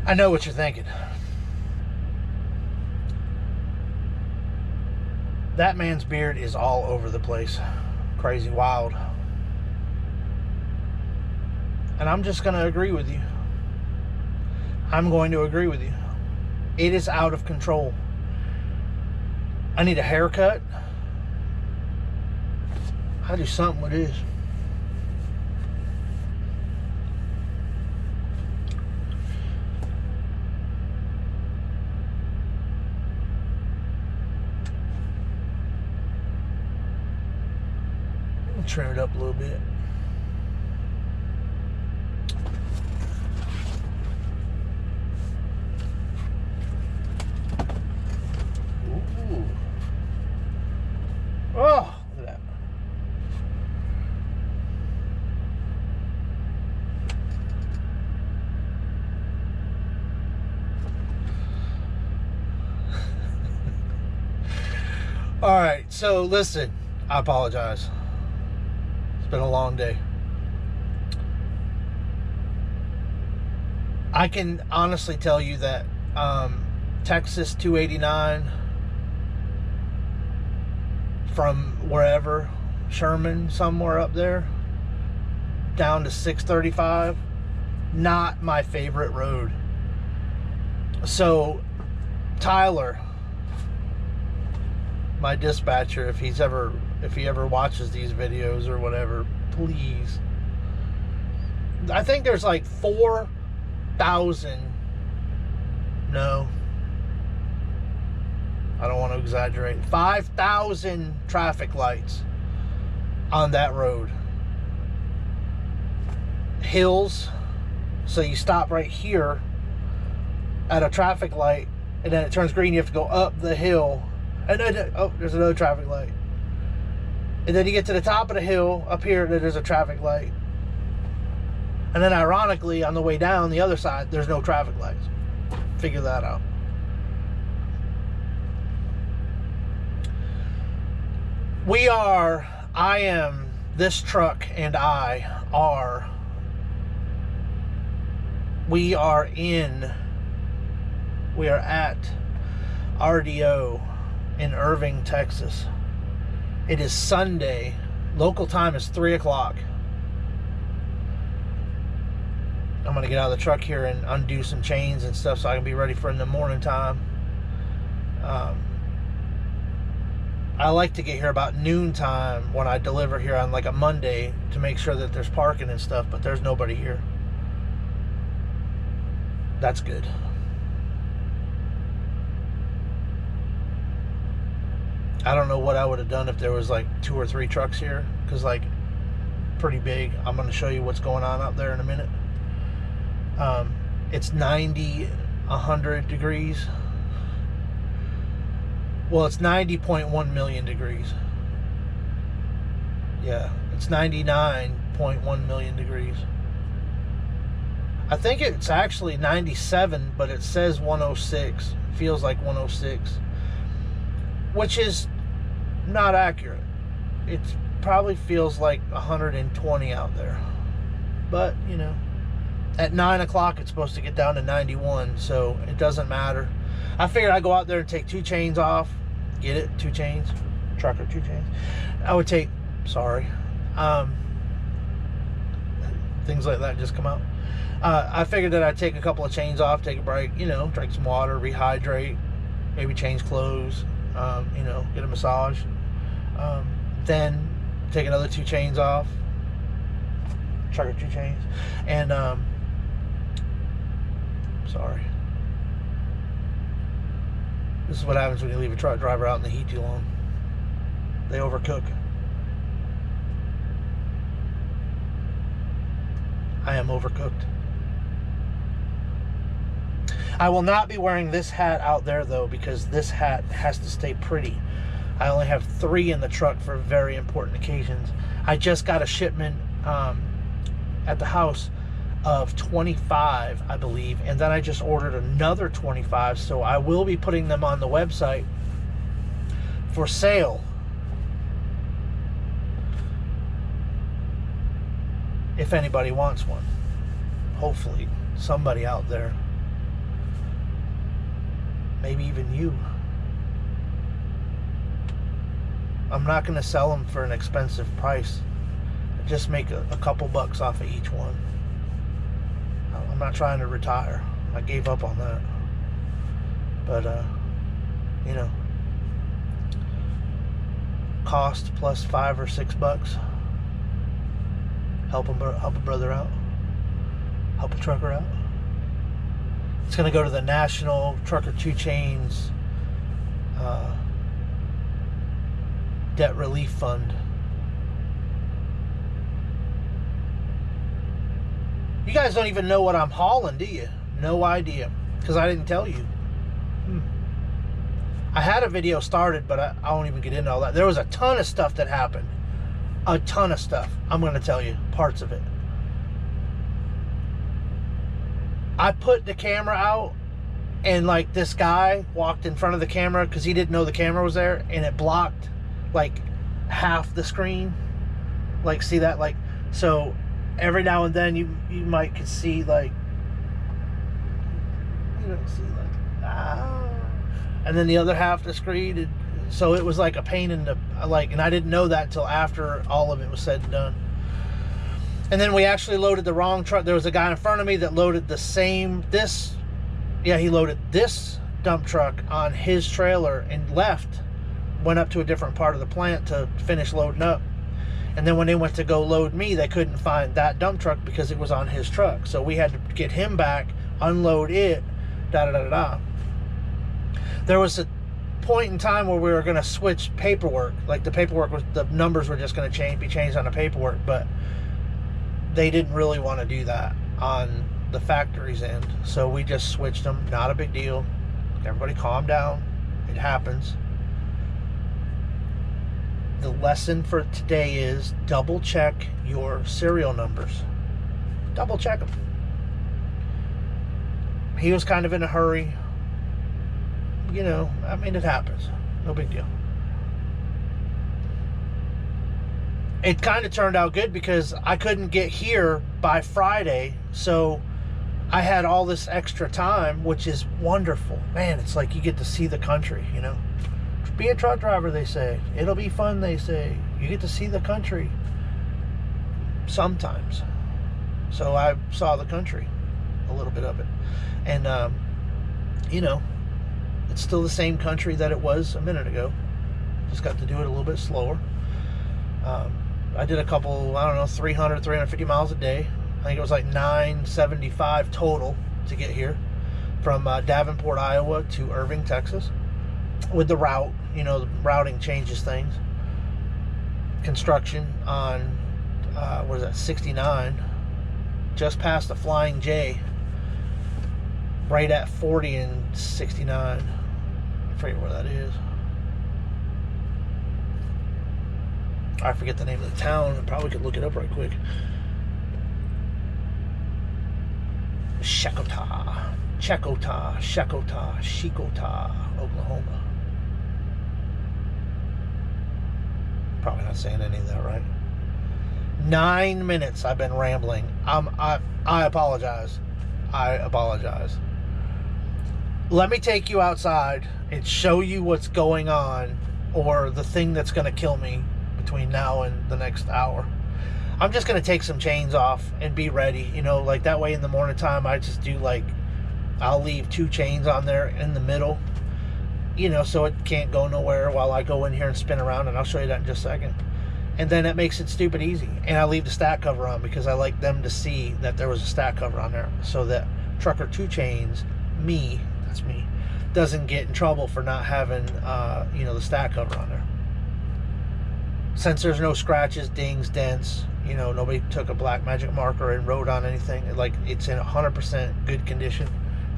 I know what you're thinking. That man's beard is all over the place. Crazy wild. And I'm just going to agree with you. I'm going to agree with you. It is out of control. I need a haircut. I do something with this. Trim it up a little bit. Ooh. Oh, look at that. All right, so listen, I apologize. Been a long day. I can honestly tell you that Texas 289 from wherever, Sherman, somewhere up there, down to 635, not my favorite road. So Tyler, my dispatcher, if he ever watches these videos or whatever, please. I think there's like 4,000. No. I don't want to exaggerate. 5,000 traffic lights on that road. Hills. So you stop right here at a traffic light, and then it turns green. You have to go up the hill. And then, oh, there's another traffic light. And then you get to the top of the hill, up here, there's a traffic light. And then ironically, on the way down the other side, there's no traffic lights. Figure that out. I am, this truck and I are, we are at RDO in Irving, Texas. It is Sunday. Local time is 3 o'clock. I'm going to get out of the truck here and undo some chains and stuff so I can be ready for in the morning time. I like to get here about noon time when I deliver here on like a Monday to make sure that there's parking and stuff, but there's nobody here. That's good. I don't know what I would have done if there was like 2 or 3 trucks here, because like pretty big. I'm going to show you what's going on out there in a minute. It's 90, 100 degrees. Well, it's 90.1 million degrees. Yeah, it's 99.1 million degrees. I think it's actually 97, but it says 106. Feels like 106. Which is not accurate. It probably feels like 120 out there. But, you know, at 9 o'clock it's supposed to get down to 91, so it doesn't matter. I figured I'd go out there and take 2 chains off. Get it? 2 chains. Trucker, 2 chains. I would take, sorry. Things like that just come out. I figured that I'd take a couple of chains off, take a break, you know, drink some water, rehydrate, maybe change clothes, you know, get a massage. Then take another 2 chains off. Trucker 2 chains. And, sorry. This is what happens when you leave a truck driver out in the heat too long. They overcook. I am overcooked. I will not be wearing this hat out there though, because this hat has to stay pretty. I only have 3 in the truck for very important occasions. I just got a shipment at the house of 25, I believe, and then I just ordered another 25, so I will be putting them on the website for sale. If anybody wants one. Hopefully somebody out there maybe even you. I'm not going to sell them for an expensive price. Just make a couple bucks off of each one. I'm not trying to retire. I gave up on that. But, you know, cost plus $5 or $6. Help a brother out. Help a trucker out. It's going to go to the National Trucker 2 Chains Debt Relief Fund. You guys don't even know what I'm hauling, do you? No idea, because I didn't tell you. I had a video started, but I won't even get into all that. There was a ton of stuff that happened. A ton of stuff. I'm going to tell you parts of it. I put the camera out, and like this guy walked in front of the camera because he didn't know the camera was there, and it blocked like half the screen. Like, see that? Like, so every now and then you might could see like, you don't see like, and then the other half of the screen, so it was like a pain in the, like, and I didn't know that until after all of it was said and done. And then we actually loaded the wrong truck. There was a guy in front of me that loaded the same, he loaded this dump truck on his trailer and left, went up to a different part of the plant to finish loading up. And then when they went to go load me, they couldn't find that dump truck because it was on his truck. So we had to get him back, unload it, There was a point in time where we were going to switch paperwork. Like the paperwork was, the numbers were just going to be changed on the paperwork, but they didn't really want to do that on the factory's end. So we just switched them. Not a big deal. Everybody calm down. It happens. The lesson for today is double check your serial numbers. Double check them. He was kind of in a hurry. You know, I mean, it happens. No big deal. It kind of turned out good because I couldn't get here by Friday, so I had all this extra time, which is wonderful. Man, it's like you get to see the country, you know. Be a truck driver, they say. It'll be fun, they say. You get to see the country sometimes. So I saw the country, a little bit of it. And, you know, it's still the same country that it was a minute ago. Just got to do it a little bit slower. I did a couple, I don't know, 300, 350 miles a day. I think it was like 975 total to get here from Davenport, Iowa to Irving, Texas. With the route, you know, the routing changes things. Construction on, what is that, 69. Just past the Flying J. Right at 40 and 69. I forget where that is. I forget the name of the town. I probably could look it up right quick. Shekotah, Oklahoma. Probably not saying any of that right. 9 minutes I've been rambling. I apologize. I apologize. Let me take you outside and show you what's going on, or the thing that's going to kill me between now and the next hour. I'm just going to take some chains off and be ready. You know, like that way in the morning time, I just do like, I'll leave 2 chains on there in the middle, you know, so it can't go nowhere while I go in here and spin around, and I'll show you that in just a second. And then it makes it stupid easy. And I leave the stack cover on because I like them to see that there was a stack cover on there, so that Trucker 2 Chains, that's me, doesn't get in trouble for not having, you know, the stack cover on there. Since there's no scratches, dings, dents, you know, nobody took a black magic marker and wrote on anything. Like, it's in 100% good condition.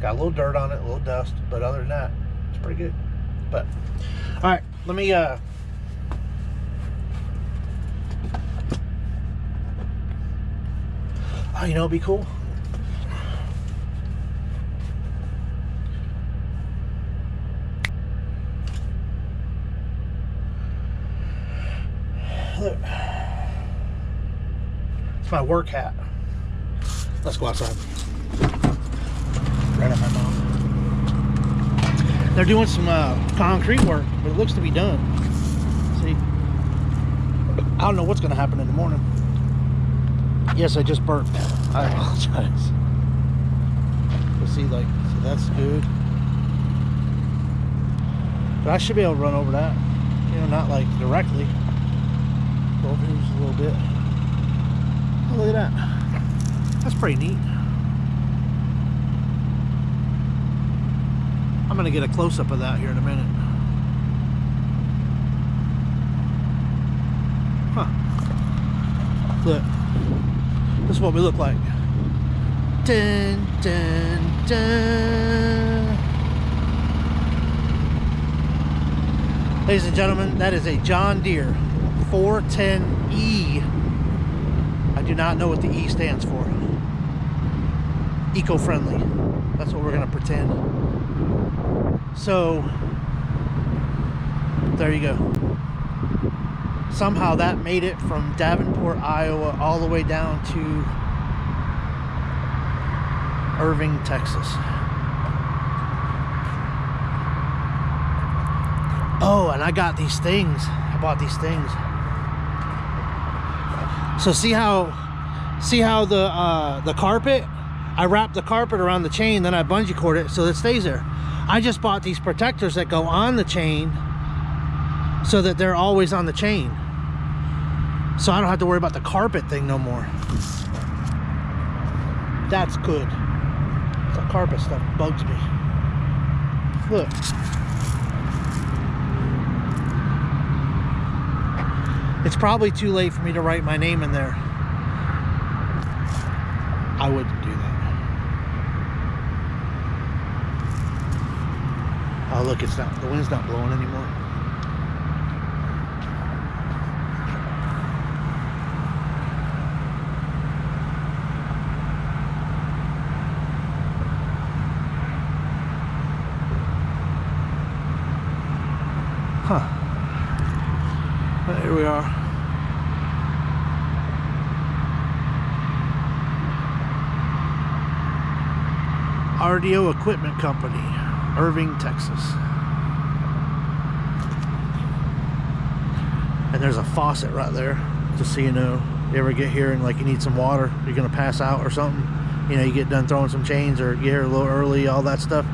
Got a little dirt on it, a little dust, but other than that, it's pretty good. But, all right, let me, oh, you know, it'd be cool. Look. It's my work hat. Let's go outside. Right at my mom. They're doing some concrete work, but it looks to be done. See, I don't know what's going to happen in the morning. Yes, I just burped. I apologize. We'll see, like, so that's good. But I should be able to run over that. You know, not like directly. Go over here just a little bit. Oh, look at that. That's pretty neat. I'm gonna get a close-up of that here in a minute. Huh. Look. This is what we look like. Dun, dun, dun. Ladies and gentlemen, that is a John Deere 410E. I do not know what the E stands for. Eco-friendly. That's what we're gonna pretend. So, there you go. Somehow that made it from Davenport, Iowa, all the way down to Irving, Texas. Oh, and I got these things. I bought these things. So see how the carpet, I wrapped the carpet around the chain, then I bungee cord it so it stays there. I just bought these protectors that go on the chain so that they're always on the chain. So I don't have to worry about the carpet thing no more. That's good. The carpet stuff bugs me. Look. It's probably too late for me to write my name in there. I wouldn't do that. Oh, look, it's not, the wind's not blowing anymore. Huh. Well, here we are. RDO Equipment Company, Irving, Texas. And there's a faucet right there, just so you know. You ever get here and like you need some water, you're gonna pass out or something, you know, you get done throwing some chains or get here a little early, all that stuff,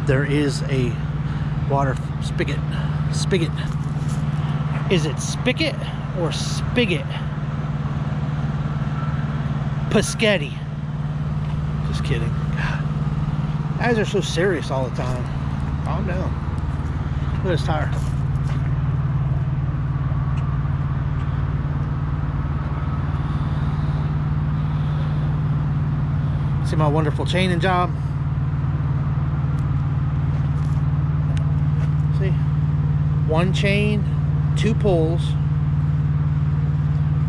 there is a water spigot. Spigot. Is it spigot or spigot? Paschetti. Just kidding. God. Guys are so serious all the time. Calm down. Look at this tire. See my wonderful chaining job? See? One chain, 2 pulls.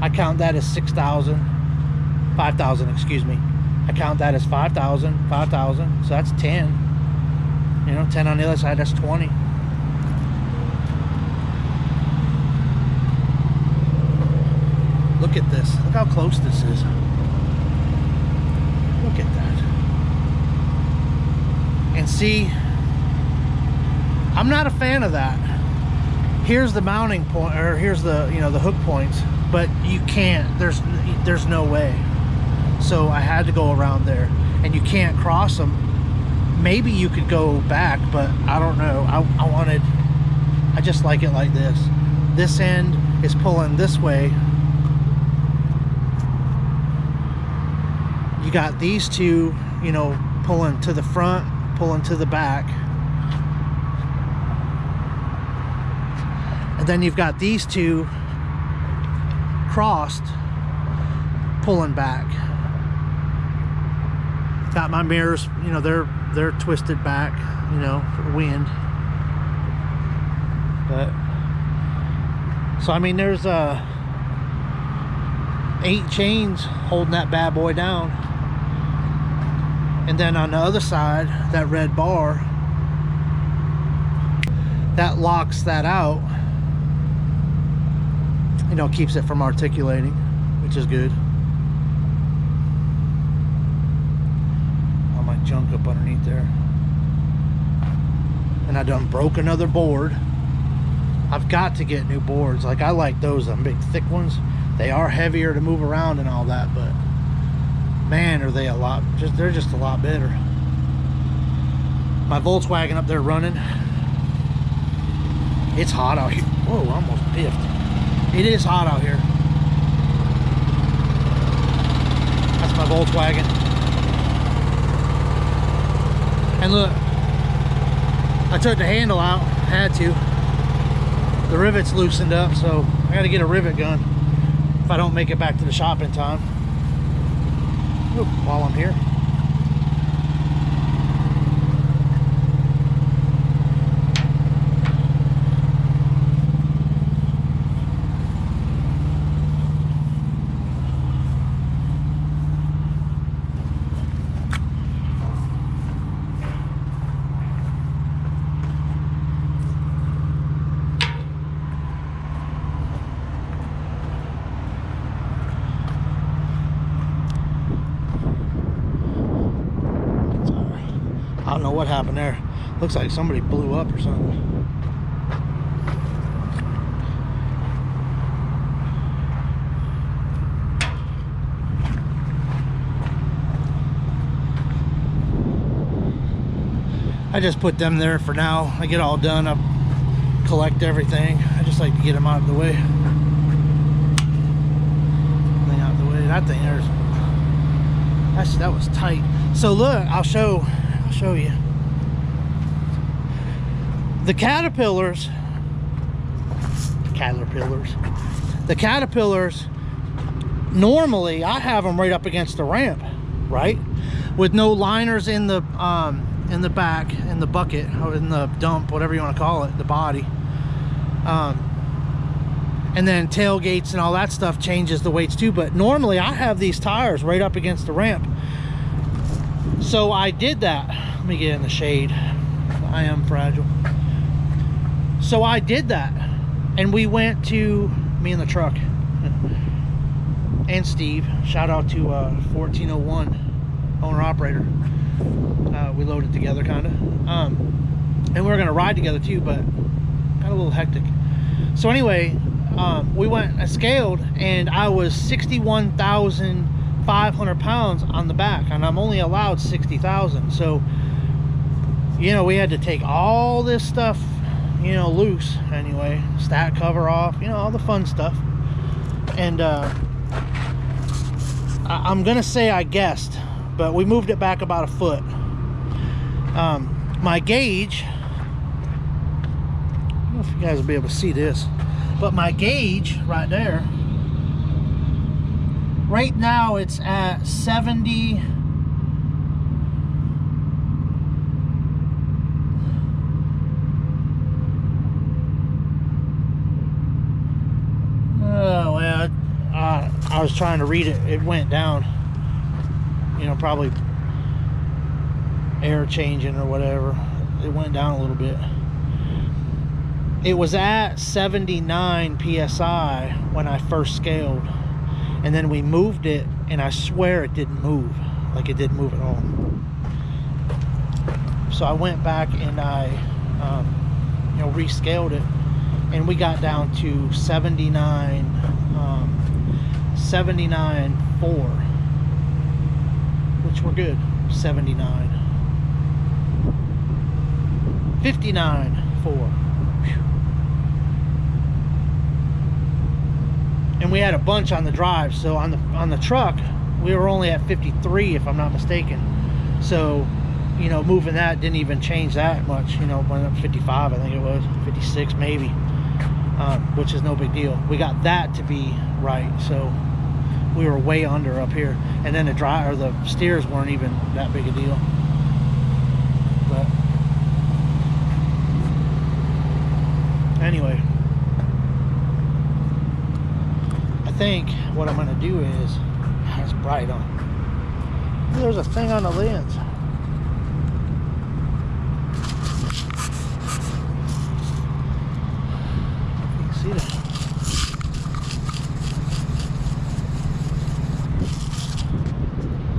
I count that as 6,000. 5,000, excuse me. I count that as 5,000, 5,000, so that's 10. You know, 10 on the other side, that's 20. Look at this. Look how close this is. Look at that. And see, I'm not a fan of that. Here's the mounting point, or here's the, you know, the hook points, but you can't, there's no way. So I had to go around there, and you can't cross them. Maybe you could go back, but I don't know. I just like it like this. This end is pulling this way. You got these two, you know, pulling to the front, pulling to the back. And then you've got these two crossed, pulling back. Got my mirrors, you know, they're twisted back, you know, for the wind. But so I mean, there's 8 chains holding that bad boy down, and then on the other side, that red bar that locks that out, you know, keeps it from articulating, which is good. Junk up underneath there. and I done broke another board. I've got to get new boards. Like, I like those big thick ones. They are heavier to move around and all that, but man, are they a lot, they're just a lot better. My Volkswagen up there running. It's hot out here. Whoa, I almost piffed. It is hot out here. That's my Volkswagen. And look, I took the handle out, had to. The rivet's loosened up, so I gotta get a rivet gun if I don't make it back to the shop in time. Oop, while I'm here. I don't know what happened there. Looks like somebody blew up or something. I just put them there for now. I get all done, I collect everything. I just like to get them out of the way. Out of the way. That thing there's, that was tight. So look, I'll show you the caterpillars normally I have them right up against the ramp, right, with no liners in the back, in the bucket, or in the dump, whatever you want to call it, the body, and then tailgates and all that stuff changes the weights too. But normally I have these tires right up against the ramp. So I did that. Let me get in the shade. I am fragile. So I did that. And we went to, me in the truck. And Steve. Shout out to 1401 owner operator. We loaded together kind of. And we were going to ride together too, but got a little hectic. So anyway, we went, I scaled, and I was 61,500 pounds on the back, and I'm only allowed 60,000. So, you know, we had to take all this stuff, you know, loose anyway, stack cover off, you know, all the fun stuff. And I'm gonna say I guessed, but we moved it back about a foot. My gauge, I don't know if you guys will be able to see this, but my gauge right there, right now it's at 70. Oh, well, I was trying to read it. It went down. You know, probably air changing or whatever. It went down a little bit. It was at 79 PSI when I first scaled. And then we moved it, and I swear it didn't move. Like, it didn't move at all. So I went back and I, you know, rescaled it, and we got down to 79.4, which we're good. 79. 59.4. And we had a bunch on the drive, so on the truck we were only at 53 if I'm not mistaken. So, you know, moving that didn't even change that much. You know, went up 55, I think it was 56 maybe, which is no big deal. We got that to be right, so we were way under up here. And then the steers weren't even that big a deal. But anyway, I think what I'm gonna do is, it's bright on. There's a thing on the lens. You can see that.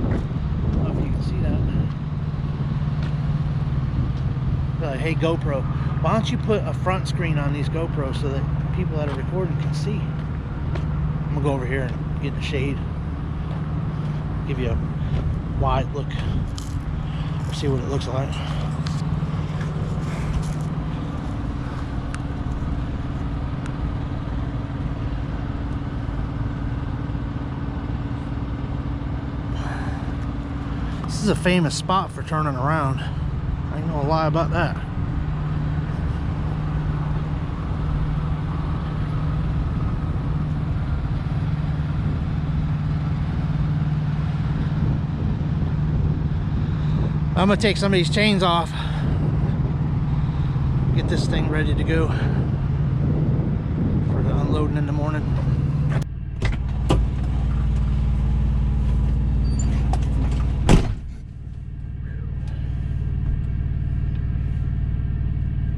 I don't know if you can see that. Really hey GoPro, why don't you put a front screen on these GoPros so that people that are recording can see. I'm gonna go over here and get in the shade, give you a wide look, see what it looks like. This is a famous spot for turning around. I ain't gonna lie about that. I'm gonna take some of these chains off, get this thing ready to go for the unloading in the morning.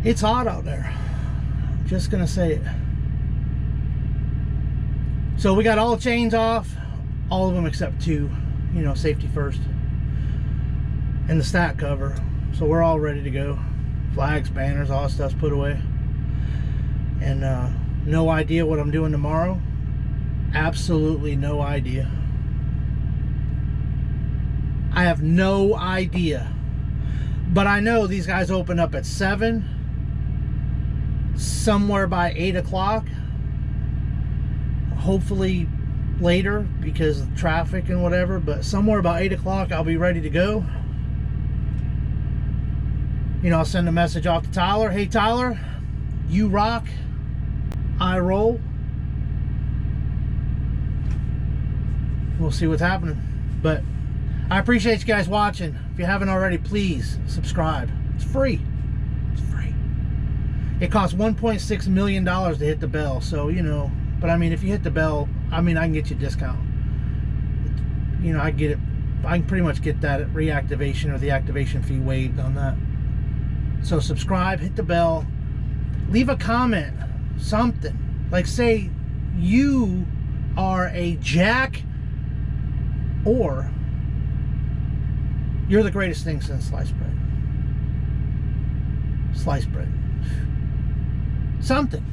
It's hot out there. I'm just gonna say it. So we got all the chains off, all of them except two, you know, safety first, and the stack cover. So we're all ready to go. Flags, banners, all that stuff's put away. And no idea what I'm doing tomorrow. Absolutely no idea. I have no idea. But I know these guys open up at 7. Somewhere by 8 o'clock, hopefully later because of traffic and whatever, but somewhere about 8 o'clock I'll be ready to go. You know, I'll send a message off to Tyler. Hey Tyler, you rock, I roll. We'll see what's happening. But I appreciate you guys watching. If you haven't already, please subscribe. It's free. It costs $1.6 million to hit the bell, so you know. But I mean, if you hit the bell, I mean, I can get you a discount. You know, I get it. I can pretty much get that reactivation or the activation fee waived on that. So subscribe, hit the bell, leave a comment, something like say you are a jack or you're the greatest thing since sliced bread. Sliced bread. Something.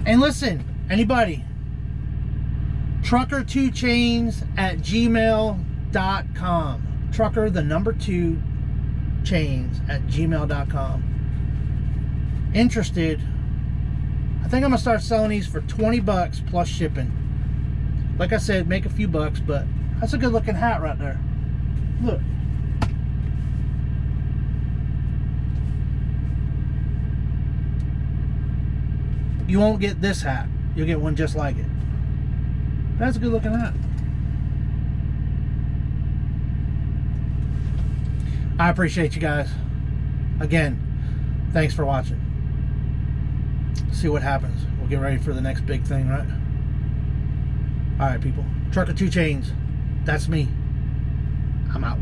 And listen, anybody, trucker2chains@gmail.com. Trucker the number 2 chains@gmail.com. Interested? I think I'm gonna start selling these for 20 bucks plus shipping. Like I said, make a few bucks, but that's a good looking hat right there. Look. You won't get this hat. You'll get one just like it. That's a good looking hat. I appreciate you guys. Again, thanks for watching. See what happens. We'll get ready for the next big thing, right? Alright, people. Trucker 2 Chains. That's me. I'm out.